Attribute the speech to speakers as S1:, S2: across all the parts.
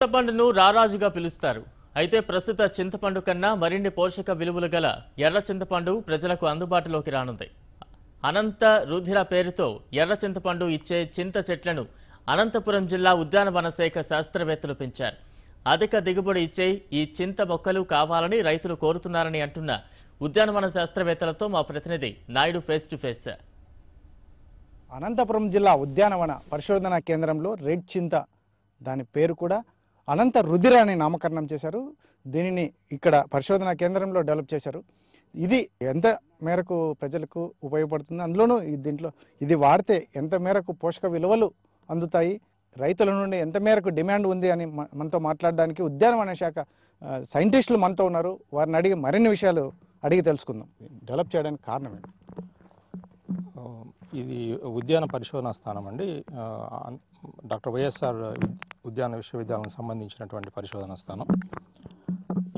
S1: చింతపండును రారాజుగా పిలుస్తారు. అయితే ప్రస్తుత చింతపండు కన్నా మరిన్ని పోషక విలువలు గల ఎర్ర చింతపండు ప్రజలకు అందుబాటులోకి రానుంది. అనంత రుధిర పేరుతో ఎర్ర చింతపండు ఇచ్చే చింత చెట్లను అనంతపురం జిల్లా ఉద్యానవన శాఖ శాస్త్రవేత్తలు పెంచారు. అధిక దిగుబడి ఇచ్చే ఈ చింత మొక్కలు కావాలని రైతులు కోరుతున్నారని అంటున్న ఉద్యానవన శాస్త్రవేత్తలతో మా ప్రతినిధి Naidu face to face.
S2: Anantapur జిల్లా ఉద్యానవన పరిశోధనా కేంద్రంలో రెడ్ చింత, దాని పేరు కూడా అనంత రుధిర అని నామకరణం చేశారు. దీనిని ఇక్కడ పరిశోధనా కేంద్రంలో డెవలప్ చేశారు. ఇది ఎంత మేరకు ప్రజలకు ఉపయోగపడుతుంది, అందులోనూ దీంట్లో ఇది వాడితే ఎంత మేరకు పోషక విలువలు అందుతాయి, రైతుల నుండి ఎంత మేరకు డిమాండ్ ఉంది అని మనతో మాట్లాడడానికి ఉద్యానవన శాఖ సైంటిస్టులు మనతో ఉన్నారు. వారిని అడిగి మరిన్ని విషయాలు అడిగి తెలుసుకుందాం. డెవలప్ చేయడానికి కారణం ఏంటి?
S3: ఇది ఉద్యాన పరిశోధనా స్థానం అండి. డాక్టర్ వైఎస్ఆర్ ఉద్యాన విశ్వవిద్యాలయానికి సంబంధించినటువంటి పరిశోధనా స్థానం.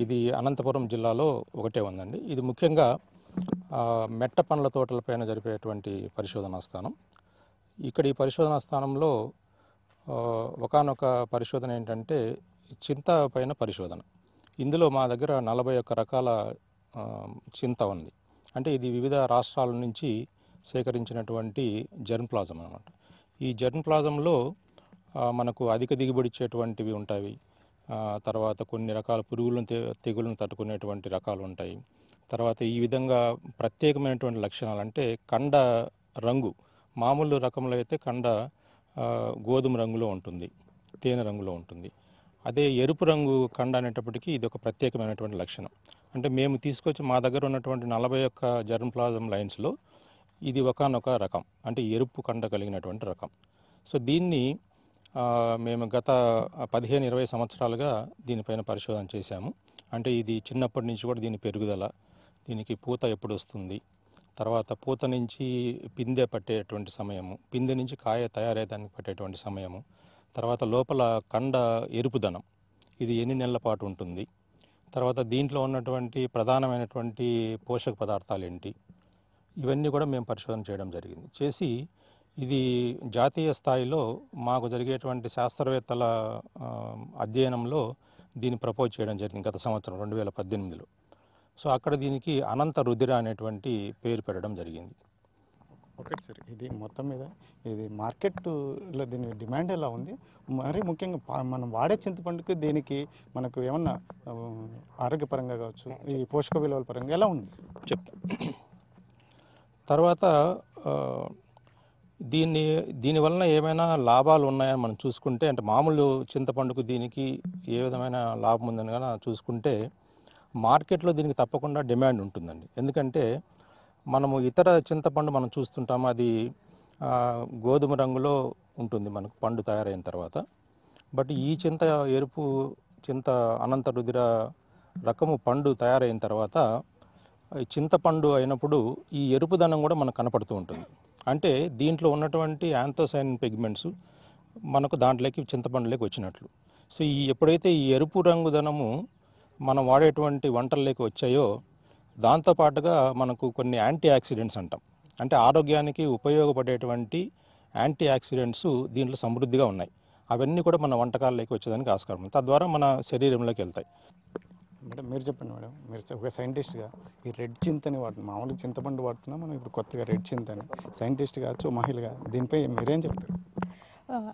S3: ఇది అనంతపురం జిల్లాలో ఒకటే ఉందండి. ఇది ముఖ్యంగా మెట్ట పండ్ల తోటలపైన జరిపేటువంటి పరిశోధనా స్థానం. ఇక్కడ ఈ పరిశోధనా స్థానంలో ఒకానొక పరిశోధన ఏంటంటే చింత పైన పరిశోధన. ఇందులో మా దగ్గర 41 రకాల చింత ఉంది. అంటే ఇది వివిధ రాష్ట్రాల నుంచి సేకరించినటువంటి జెర్మ్ ప్లాజం అన్నమాట. ఈ జెర్మ్ ప్లాజంలో మనకు అధిక దిగుబడి ఇచ్చేటువంటివి ఉంటాయి. తర్వాత కొన్ని రకాల పురుగులను తెగులను తట్టుకునేటువంటి రకాలు ఉంటాయి. తర్వాత ఈ విధంగా ప్రత్యేకమైనటువంటి లక్షణాలు అంటే కండ రంగు, మామూలు రకంలో అయితే కండ గోధుమ రంగులో ఉంటుంది, తేనె రంగులో ఉంటుంది. అదే ఎరుపు రంగు కండ అనేటప్పటికీ ఇది ఒక ప్రత్యేకమైనటువంటి లక్షణం. అంటే మేము తీసుకొచ్చి మా దగ్గర ఉన్నటువంటి 41 జెర్మ్ ప్లాజం లైన్స్లో ఇది ఒకానొక రకం, అంటే ఎరుపు కండ కలిగినటువంటి రకం. సో దీన్ని మేము గత 15-20 సంవత్సరాలుగా దీనిపైన పరిశోధన చేశాము. అంటే ఇది చిన్నప్పటి నుంచి కూడా దీని పెరుగుదల, దీనికి పూత ఎప్పుడు వస్తుంది, తర్వాత పూత నుంచి పిందె పట్టేటువంటి సమయము, పిందె నుంచి కాయ తయారయ్యేదానికి పట్టేటువంటి సమయము, తర్వాత లోపల కండ ఎరుపుదనం ఇది ఎన్ని నెలల పాటు ఉంటుంది, తర్వాత దీంట్లో ఉన్నటువంటి ప్రధానమైనటువంటి పోషక పదార్థాలు ఏంటి, ఇవన్నీ కూడా మేము పరిశోధన చేయడం జరిగింది. చేసి ఇది జాతీయ స్థాయిలో మాకు జరిగేటువంటి శాస్త్రవేత్తల అధ్యయనంలో దీన్ని ప్రపోజ్ చేయడం జరిగింది గత సంవత్సరం 2018లో. సో అక్కడ దీనికి అనంత రుధిర అనేటువంటి పేరు పెట్టడం జరిగింది.
S2: ఒకటి సార్, ఇది మొత్తం మీద ఇది మార్కెట్లో దీని డిమాండ్ ఎలా ఉంది, మరి ముఖ్యంగా మనం వాడే చింతపండుకి దీనికి మనకు ఏమన్నా ఆరోగ్యపరంగా కావచ్చు, ఈ పోషక విలువల పరంగా ఎలా ఉంది
S3: చెప్తా. తర్వాత దీనివలన ఏమైనా లాభాలు ఉన్నాయని మనం చూసుకుంటే, అంటే మామూలు చింతపండుకు దీనికి ఏ విధమైన లాభం ఉందని కానీ చూసుకుంటే మార్కెట్లో దీనికి తప్పకుండా డిమాండ్ ఉంటుందండి. ఎందుకంటే మనము ఇతర చింతపండు మనం చూస్తుంటాము, అది గోధుమ రంగులో ఉంటుంది మనకు పండు తయారైన తర్వాత. బట్ ఈ ఎరుపు చింత అనంత రుధిర రకము పండు తయారైన తర్వాత చింతపండు అయినప్పుడు ఈ ఎరుపుదనం కూడా మనకు కనపడుతూ ఉంటుంది. అంటే దీంట్లో ఉన్నటువంటి యాంథోసైనిన్ పిగ్మెంట్స్ మనకు దాంట్లోకి చింతపండులోకి వచ్చినట్లు. సో ఎప్పుడైతే ఈ ఎరుపు రంగుదనము మనం వాడేటువంటి వంటల్లోకి వచ్చాయో, దాంతోపాటుగా మనకు కొన్ని యాంటీ ఆక్సిడెంట్స్ అంటాం, అంటే ఆరోగ్యానికి ఉపయోగపడేటువంటి యాంటీ ఆక్సిడెంట్స్ దీంట్లో సమృద్ధిగా ఉన్నాయి. అవన్నీ కూడా మన వంటకాల్లోకి వచ్చేదానికి ఆస్కారం ఉంది, తద్వారా మన శరీరంలోకి వెళ్తాయి.
S2: మేడం మీరు చెప్పండి మేడం, మీరు ఒక సైంటిస్ట్గా ఈ రెడ్ చింతని వాడుతున్నాం, మామూలుగా చింతపండు వాడుతున్నాం మనం, ఇప్పుడు కొత్తగా రెడ్ చింతని సైంటిస్ట్ కావచ్చు, మహిళగా దీనిపై మీరేం చెప్తారు?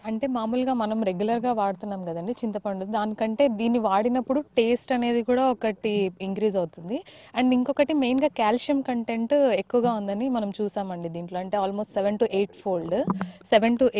S4: అంటే మామూలుగా మనం రెగ్యులర్గా వాడుతున్నాం కదండి చింతపండు, దానికంటే దీన్ని వాడినప్పుడు టేస్ట్ అనేది కూడా ఒకటి ఇంక్రీజ్ అవుతుంది. అండ్ ఇంకొకటి మెయిన్గా కాల్షియం కంటెంట్ ఎక్కువగా ఉందని మనం చూసామండి దీంట్లో. అంటే ఆల్మోస్ట్ 7 to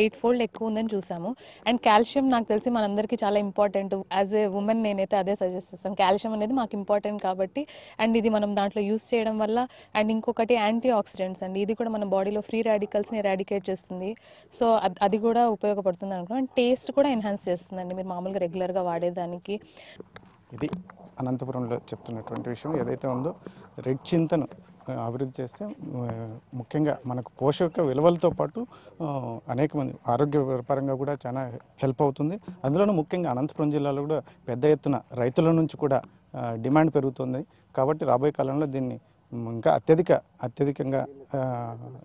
S4: 8 ఫోల్డ్ ఎక్కువ ఉందని చూసాము. అండ్ కాల్షియం నాకు తెలిసి మనందరికీ చాలా ఇంపార్టెంట్. యాజ్ ఏ ఉమెన్ నేనైతే అదే సజెస్ట్ చేస్తాను, కాల్షియం అనేది మాకు ఇంపార్టెంట్ కాబట్టి. అండ్ ఇది మనం దాంట్లో యూస్ చేయడం వల్ల, అండ్ ఇంకొకటి యాంటీ ఆక్సిడెంట్స్ అండి, ఇది కూడా మన బాడీలో ఫ్రీ రాడికల్స్ని ఎరాడికేట్ చేస్తుంది. సో అది కూడా ఉపయోగపడుతుంది అనుకున్నాను. అండ్ టేస్ట్ కూడా ఎన్హాన్స్ చేస్తుందండి మీరు మామూలుగా రెగ్యులర్గా వాడేదానికి.
S2: ఇది అనంతపురంలో చెప్తున్నటువంటి విషయం ఏదైతే ఉందో, రెడ్ చింతను అభివృద్ధి చేస్తే ముఖ్యంగా మనకు పోషక విలువలతో పాటు అనేక మంది ఆరోగ్యపరంగా కూడా చాలా హెల్ప్ అవుతుంది. అందులోనూ ముఖ్యంగా అనంతపురం జిల్లాలో కూడా పెద్ద ఎత్తున రైతుల నుంచి కూడా డిమాండ్ పెరుగుతుంది. కాబట్టి రాబోయే కాలంలో దీన్ని ఇంకా అత్యధికంగా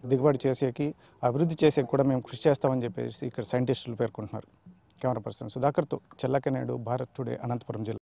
S2: దిగుబడి చేసేకి, అభివృద్ధి చేసేకి కూడా మేము కృషి చేస్తామని చెప్పేసి ఇక్కడ సైంటిస్టులు పేర్కొంటున్నారు. కెమెరా పర్సన్ సుధాకర్తో చెల్లకనేడు, భారత్ టుడే, అనంతపురం జిల్లా.